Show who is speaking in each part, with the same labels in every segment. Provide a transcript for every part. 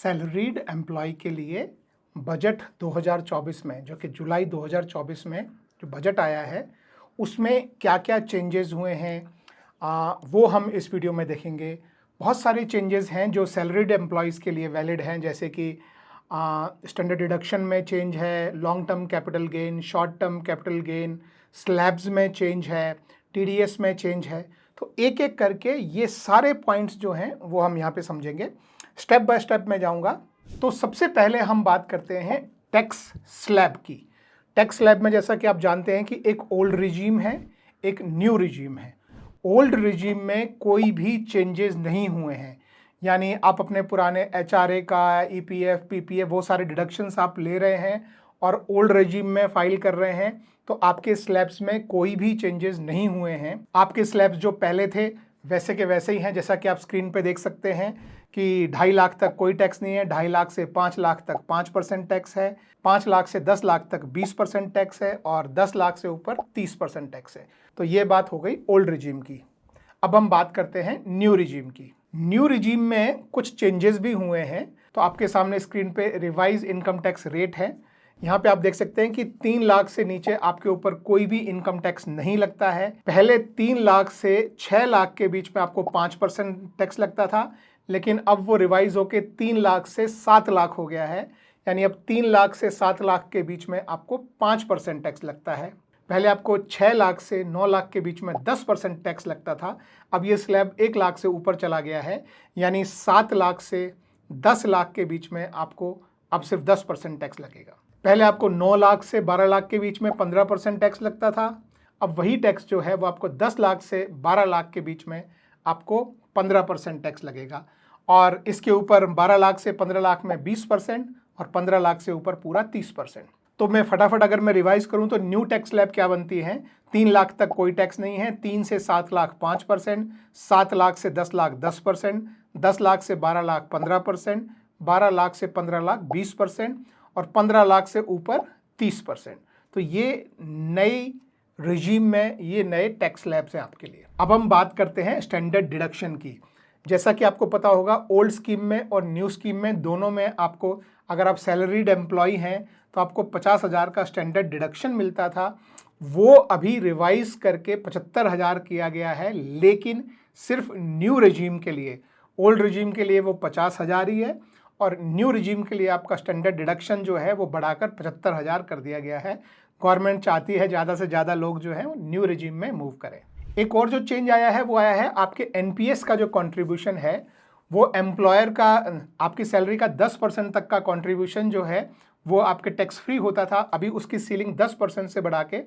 Speaker 1: Salaried employee के लिए budget 2024 में, जो कि जुलाई 2024 में जो बजट आया है, उसमें क्या क्या चेंजेस हुए हैं वो हम इस वीडियो में देखेंगे। बहुत सारे चेंजेस हैं जो सैलरीड एम्प्लॉयज़ के लिए वैलिड हैं, जैसे कि स्टैंडर्ड डिडक्शन में चेंज है, long term capital gain, short term capital gain, slabs में चेंज है, टीडीएस में चेंज है। तो एक एक करके ये सारे पॉइंट्स जो हैं वो हम यहाँ पे समझेंगे। स्टेप बाय स्टेप में जाऊँगा। तो सबसे पहले हम बात करते हैं टैक्स स्लैब की। टैक्स स्लैब में जैसा कि आप जानते हैं कि एक ओल्ड रिजीम है, एक न्यू रिजीम है। ओल्ड रिजीम में कोई भी चेंजेस नहीं हुए हैं, यानी आप अपने पुराने एचआरए का, ईपीएफ, पीपीएफ वो सारे डिडक्शंस आप ले रहे हैं और ओल्ड रिजीम में फाइल कर रहे हैं, तो आपके स्लैब्स में कोई भी चेंजेस नहीं हुए हैं। आपके स्लैब्स जो पहले थे वैसे के वैसे ही हैं, जैसा कि आप स्क्रीन पे देख सकते हैं कि 2.5 लाख तक कोई टैक्स नहीं है, 2.5 लाख से 5 लाख तक 5% टैक्स है, 5 लाख से 10 लाख तक 20% टैक्स है और 10 लाख से ऊपर 30% टैक्स है। तो ये बात हो गई ओल्ड रिजीम की। अब हम बात करते हैं न्यू रिजीम की। न्यू रिजीम में कुछ चेंजेस भी हुए हैं। तो आपके सामने स्क्रीन पे रिवाइज इनकम टैक्स रेट है। यहाँ पे आप देख सकते हैं कि 3 लाख से नीचे आपके ऊपर कोई भी इनकम टैक्स नहीं लगता है। पहले 3 लाख से 6 लाख के बीच में आपको 5% टैक्स लगता था, लेकिन अब वो रिवाइज होके 3 लाख से 7 लाख हो गया है। यानी अब 3 लाख से 7 लाख के बीच में आपको 5% टैक्स लगता है। पहले आपको 6 लाख से 9 लाख के बीच में 10% टैक्स लगता था। अब ये स्लैब 1 लाख से ऊपर चला गया है, यानी 7 लाख से 10 लाख के बीच में आपको अब सिर्फ 10% टैक्स लगेगा। पहले आपको 9 लाख से 12 लाख के बीच में 15% टैक्स लगता था। अब वही टैक्स जो है वो आपको 10 लाख से 12 लाख के बीच में आपको 15% टैक्स लगेगा, और इसके ऊपर 12 लाख से 15 लाख में 20% और 15 लाख से ऊपर पूरा 30%। तो मैं फटाफट अगर मैं रिवाइज करूं तो न्यू टैक्स स्लैब क्या बनती है। 3 लाख तक कोई टैक्स नहीं है, 3 से 7 लाख 5%, 7 लाख से 10 लाख 10%, 10 लाख से 12 लाख 15%, 12 लाख से 15 लाख 20% और 15 लाख से ऊपर 30%। तो ये नई रिजीम में ये नए टैक्स स्लैब्स हैं आपके लिए। अब हम बात करते हैं स्टैंडर्ड डिडक्शन की। जैसा कि आपको पता होगा, ओल्ड स्कीम में और न्यू स्कीम में दोनों में आपको, अगर आप सैलरीड एम्प्लॉय हैं तो आपको 50,000 का स्टैंडर्ड डिडक्शन मिलता था। वो अभी रिवाइज करके 75,000 किया गया है, लेकिन सिर्फ न्यू रिजीम के लिए। ओल्ड रिजीम के लिए वो 50,000 ही है और न्यू रिजीम के लिए आपका स्टैंडर्ड डिडक्शन जो है वो बढ़ाकर 75,000 कर दिया गया है। गवर्नमेंट चाहती है ज़्यादा से ज़्यादा लोग जो है वो न्यू रिजीम में मूव करें। एक और जो चेंज आया है वो आया है आपके एनपीएस का जो कंट्रीब्यूशन है, वो एम्प्लॉयर का आपकी सैलरी का 10% तक का कंट्रीब्यूशन जो है वो आपके टैक्स फ्री होता था। अभी उसकी सीलिंग 10% से बढ़ा के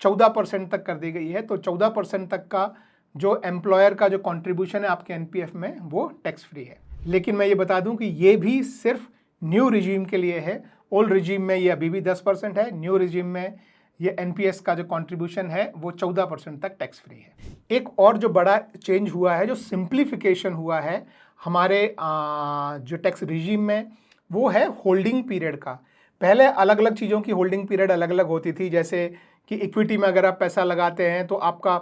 Speaker 1: 14% तक कर दी गई है। तो 14% तक का जो एम्प्लॉयर का जो कंट्रीब्यूशन है आपके एनपीएफ में वो टैक्स फ्री है। लेकिन मैं ये बता दूं कि ये भी सिर्फ न्यू रिजीम के लिए है। ओल्ड रिजीम में ये अभी भी 10% है, न्यू रिजीम में ये एनपीएस का जो कंट्रीब्यूशन है वो 14% तक टैक्स फ्री है। एक और जो बड़ा चेंज हुआ है, जो सिंप्लीफिकेशन हुआ है हमारे जो टैक्स रिजीम में, वो है होल्डिंग पीरियड का। पहले अलग अलग चीज़ों की होल्डिंग पीरियड अलग अलग होती थी, जैसे कि इक्विटी में अगर आप पैसा लगाते हैं तो आपका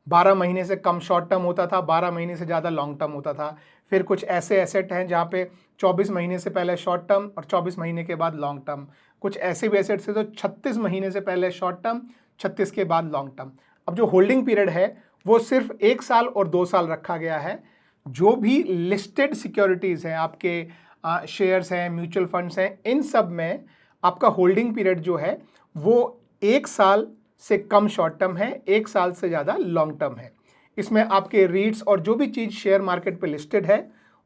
Speaker 1: 12 महीने से कम शॉर्ट टर्म होता था, 12 महीने से ज़्यादा लॉन्ग टर्म होता था। फिर कुछ ऐसे एसेट हैं जहाँ पे 24 महीने से पहले शॉर्ट टर्म और 24 महीने के बाद लॉन्ग टर्म। कुछ ऐसे भी एसेट्स हैं जो 36 महीने से पहले शॉर्ट टर्म, 36 के बाद लॉन्ग टर्म। अब जो होल्डिंग पीरियड है वो सिर्फ 1 साल और 2 साल रखा गया है। जो भी लिस्टेड सिक्योरिटीज़ हैं, आपके शेयर्स हैं, म्यूचुअल फंड्स हैं, इन सब में आपका होल्डिंग पीरियड जो है वो 1 साल से कम शॉर्ट टर्म है, 1 साल से ज़्यादा लॉन्ग टर्म है। इसमें आपके रीट्स और जो भी चीज़ शेयर मार्केट पे लिस्टेड है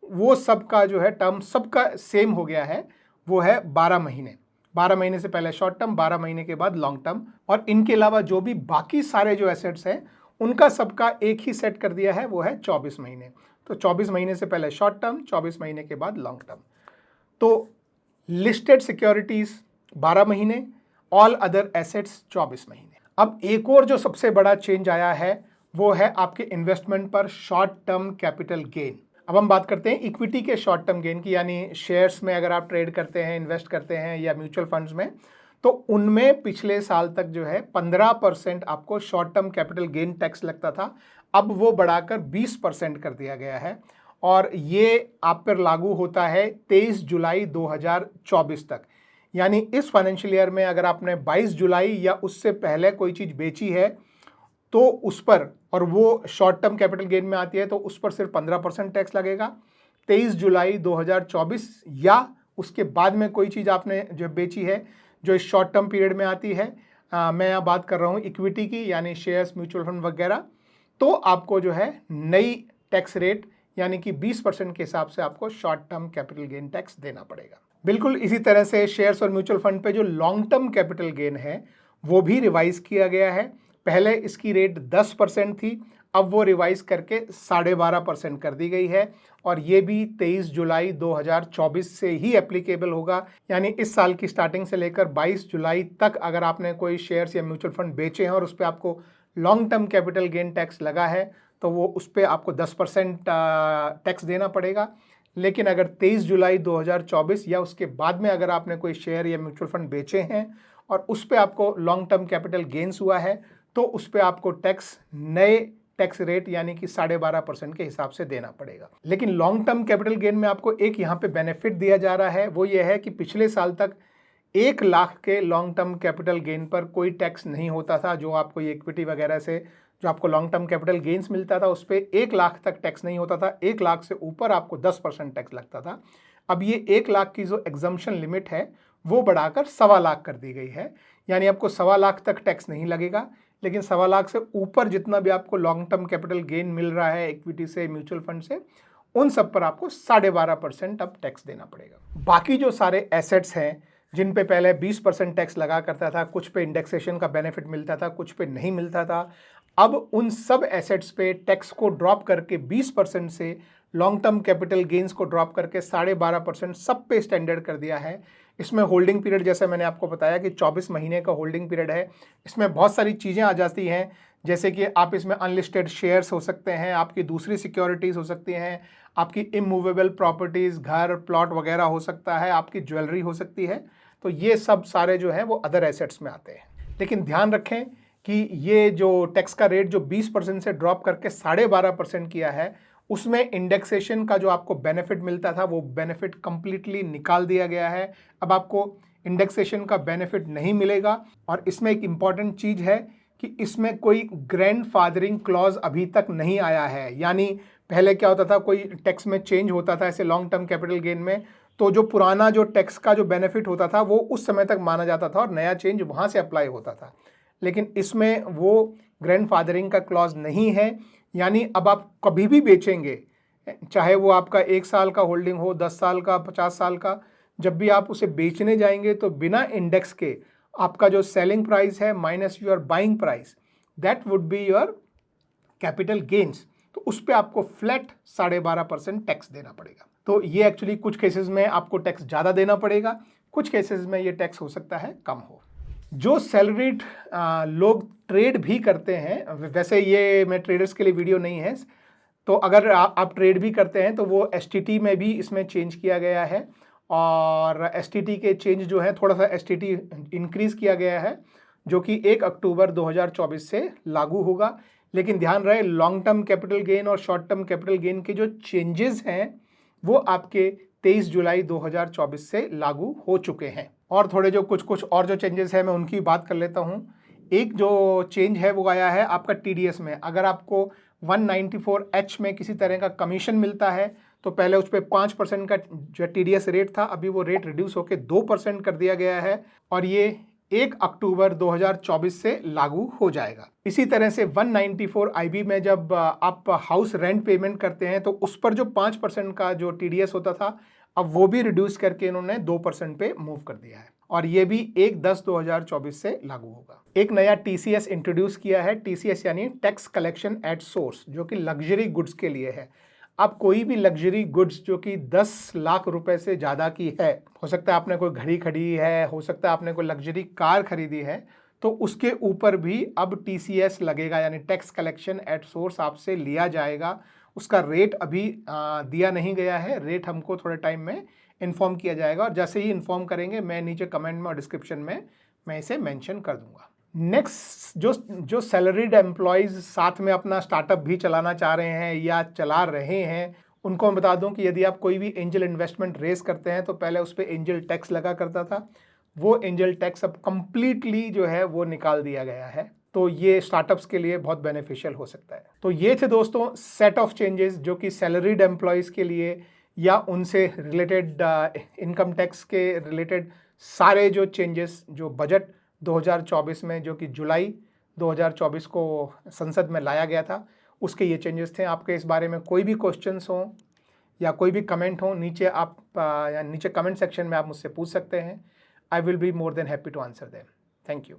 Speaker 1: वो सबका जो है टर्म सबका सेम हो गया है, वो है 12 महीने। 12 महीने से पहले शॉर्ट टर्म, 12 महीने के बाद लॉन्ग टर्म। और इनके अलावा जो भी बाकी सारे जो एसेट्स हैं उनका सबका एक ही सेट कर दिया है, वो है 24 महीने। तो 24 महीने से पहले शॉर्ट टर्म, 24 महीने के बाद लॉन्ग टर्म। तो लिस्टेड सिक्योरिटीज़ 12 महीने, ऑल अदर एसेट्स 24 महीने। अब एक और जो सबसे बड़ा चेंज आया है वो है आपके इन्वेस्टमेंट पर शॉर्ट टर्म कैपिटल गेन। अब हम बात करते हैं इक्विटी के शॉर्ट टर्म गेन की, यानी शेयर्स में अगर आप ट्रेड करते हैं, इन्वेस्ट करते हैं या म्यूचुअल फंड्स में, तो उनमें पिछले साल तक जो है 15% आपको short term capital gain tax लगता था। अब वो बढ़ाकर 20% कर दिया गया है। और ये आप पर लागू होता है 23 जुलाई 2024 तक। यानी इस फाइनेंशियल ईयर में अगर आपने 22 जुलाई या उससे पहले कोई चीज़ बेची है तो उस पर, और वो शॉर्ट टर्म कैपिटल गेन में आती है, तो उस पर सिर्फ 15% टैक्स लगेगा। 23 जुलाई 2024 या उसके बाद में कोई चीज़ आपने जो बेची है जो इस शॉर्ट टर्म पीरियड में आती है, मैं यहाँ बात कर रहा हूँ इक्विटी की, यानी शेयर्स, म्यूचुअल फंड वगैरह, तो आपको जो है नई टैक्स रेट यानी कि 20% के हिसाब से आपको short term capital gain tax देना पड़ेगा। बिल्कुल इसी तरह से शेयर्स और म्यूचुअल फंड पे जो लॉन्ग टर्म कैपिटल गेन है वो भी रिवाइज किया गया है। पहले इसकी रेट 10% थी, अब वो रिवाइज करके 12.5% कर दी गई है, और ये भी 23 जुलाई 2024 से ही एप्लीकेबल होगा। यानी इस साल की स्टार्टिंग से लेकर 22 जुलाई तक अगर आपने कोई शेयर्स या म्यूचुअल फंड बेचे हैं और उस पर आपको long term capital gain tax लगा है तो वो उस पर आपको 10% टैक्स देना पड़ेगा। लेकिन अगर 23 जुलाई 2024 या उसके बाद में अगर आपने कोई शेयर या म्यूचुअल फंड बेचे हैं और उस पर आपको लॉन्ग टर्म कैपिटल गेन्स हुआ है तो उस पर आपको टैक्स नए टैक्स रेट यानी कि 12.5% के हिसाब से देना पड़ेगा। लेकिन लॉन्ग टर्म कैपिटल गेन में आपको एक यहाँ पे बेनिफिट दिया जा रहा है, वो ये है कि पिछले साल तक 1 लाख के लॉन्ग टर्म कैपिटल गेन पर कोई टैक्स नहीं होता था। जो आपको ये इक्विटी वगैरह से जो आपको लॉन्ग टर्म कैपिटल गेन्स मिलता था उस पर 1 लाख तक टैक्स नहीं होता था, 1 लाख से ऊपर आपको 10% टैक्स लगता था। अब ये 1 लाख की जो एग्जम्पशन लिमिट है वो बढ़ाकर 1.25 लाख कर दी गई है। यानी आपको 1.25 लाख तक टैक्स नहीं लगेगा, लेकिन 1.25 लाख से ऊपर जितना भी आपको लॉन्ग टर्म कैपिटल गेन मिल रहा है इक्विटी से, म्यूचुअल फंड से, उन सब पर आपको 12.5% अब टैक्स देना पड़ेगा। बाकी जो सारे एसेट्स हैं जिन पे पहले 20% टैक्स लगा करता था, कुछ पे इंडेक्सेशन का बेनिफिट मिलता था, कुछ पे नहीं मिलता था, अब उन सब एसेट्स पे टैक्स को ड्रॉप करके 20% से लॉन्ग टर्म कैपिटल गेन्स को ड्रॉप करके 12.5% सब पे स्टैंडर्ड कर दिया है। इसमें होल्डिंग पीरियड, जैसे मैंने आपको बताया कि 24 महीने का होल्डिंग पीरियड है। इसमें बहुत सारी चीज़ें आ जाती हैं, जैसे कि आप इसमें अनलिस्टेड शेयर्स हो सकते हैं, आपकी दूसरी सिक्योरिटीज़ हो सकती हैं, आपकी इमूवेबल प्रॉपर्टीज़, घर, प्लॉट वगैरह हो सकता है, आपकी ज्वेलरी हो सकती है। तो ये सब सारे जो हैं वो अदर एसेट्स में आते हैं। लेकिन ध्यान रखें कि ये जो टैक्स का रेट जो 20% से ड्रॉप करके 12.5% किया है, उसमें इंडेक्सेशन का जो आपको बेनिफिट मिलता था वो बेनिफिट कंप्लीटली निकाल दिया गया है। अब आपको इंडेक्सेशन का बेनिफिट नहीं मिलेगा। और इसमें एक इम्पॉर्टेंट चीज़ है कि इसमें कोई ग्रैंडफादरिंग क्लॉज अभी तक नहीं आया है। यानी पहले क्या होता था, कोई टैक्स में चेंज होता था ऐसे लॉन्ग टर्म कैपिटल गेन में, तो जो पुराना जो टैक्स का जो बेनिफिट होता था वो उस समय तक माना जाता था और नया चेंज वहाँ से अप्लाई होता था। लेकिन इसमें वो ग्रैंडफादरिंग का क्लॉज नहीं है। यानी अब आप कभी भी बेचेंगे, चाहे वो आपका 1 साल का होल्डिंग हो, 10 साल का, 50 साल का, जब भी आप उसे बेचने जाएंगे तो बिना इंडेक्स के आपका जो सेलिंग प्राइस है minus your buying price, that would be your capital gains. तो उस पर आपको फ्लैट 12.5% टैक्स देना पड़ेगा। तो ये एक्चुअली कुछ केसेस में आपको टैक्स ज़्यादा देना पड़ेगा, कुछ केसेस में ये टैक्स हो सकता है कम हो। जो सैलरीड लोग ट्रेड भी करते हैं, वैसे ये मैं ट्रेडर्स के लिए वीडियो नहीं है, तो अगर आप ट्रेड भी करते हैं तो वो एसटीटी में भी इसमें चेंज किया गया है। और एसटीटी के चेंज जो है, थोड़ा सा एसटीटी इंक्रीज़ किया गया है जो कि 1 अक्टूबर 2024 से लागू होगा। लेकिन ध्यान रहे, लॉन्ग टर्म कैपिटल गेन और शॉर्ट टर्म कैपिटल गेन के जो चेंजेस हैं वो आपके 23 जुलाई 2024 से लागू हो चुके हैं। और थोड़े जो कुछ और जो चेंजेस हैं मैं उनकी बात कर लेता हूँ। एक जो चेंज है वो आया है आपका टीडीएस में। अगर आपको 194H में किसी तरह का कमीशन मिलता है तो पहले उस पर 5% का जो टीडीएस रेट था, अभी वो रेट रिड्यूस होकर 2% कर दिया गया है और ये 1 अक्टूबर 2024 से लागू हो जाएगा। इसी तरह से 194IB में जब आप हाउस रेंट पेमेंट करते हैं तो उस पर जो 5% का जो टीडीएस होता था, अब वो भी रिड्यूस करके इन्होंने 2% पे मूव कर दिया है और ये भी 1/10/2024 से लागू होगा। एक नया टीसीएस इंट्रोड्यूस किया है। टीसीएस यानी टैक्स कलेक्शन एट सोर्स, जो कि लग्जरी गुड्स के लिए है। अब कोई भी लग्जरी गुड्स जो कि 10 लाख रुपए से ज़्यादा की है, हो सकता है आपने कोई घड़ी खरीदी है, हो सकता है आपने कोई लग्जरी कार खरीदी है, तो उसके ऊपर भी अब टीसीएस लगेगा, यानी टैक्स कलेक्शन एट सोर्स आपसे लिया जाएगा। उसका रेट अभी दिया नहीं गया है, रेट हमको थोड़े टाइम में इन्फॉर्म किया जाएगा और जैसे ही इन्फॉर्म करेंगे मैं नीचे कमेंट में और डिस्क्रिप्शन में मैं इसे मेंशन कर दूंगा। नेक्स्ट, जो सैलरीड एम्प्लॉयज़ साथ में अपना स्टार्टअप भी चलाना चाह रहे हैं या चला रहे हैं, उनको मैं बता दूं कि यदि आप कोई भी एंजल इन्वेस्टमेंट रेस करते हैं तो पहले उस पर एंजल टैक्स लगा करता था, वो एंजल टैक्स अब कंप्लीटली जो है वो निकाल दिया गया है। तो ये स्टार्टअप्स के लिए बहुत बेनिफिशियल हो सकता है। तो ये थे दोस्तों सेट ऑफ चेंजेस जो कि सैलरीड एम्प्लॉयज़ के लिए या उनसे रिलेटेड इनकम टैक्स के रिलेटेड सारे जो चेंजेस जो बजट 2024 में जो कि जुलाई 2024 को संसद में लाया गया था उसके ये चेंजेस थे। आपके इस बारे में कोई भी क्वेश्चंस हों या कोई भी कमेंट हो नीचे आप या नीचे कमेंट सेक्शन में आप मुझसे पूछ सकते हैं। I will be more than happy to answer them. Thank you.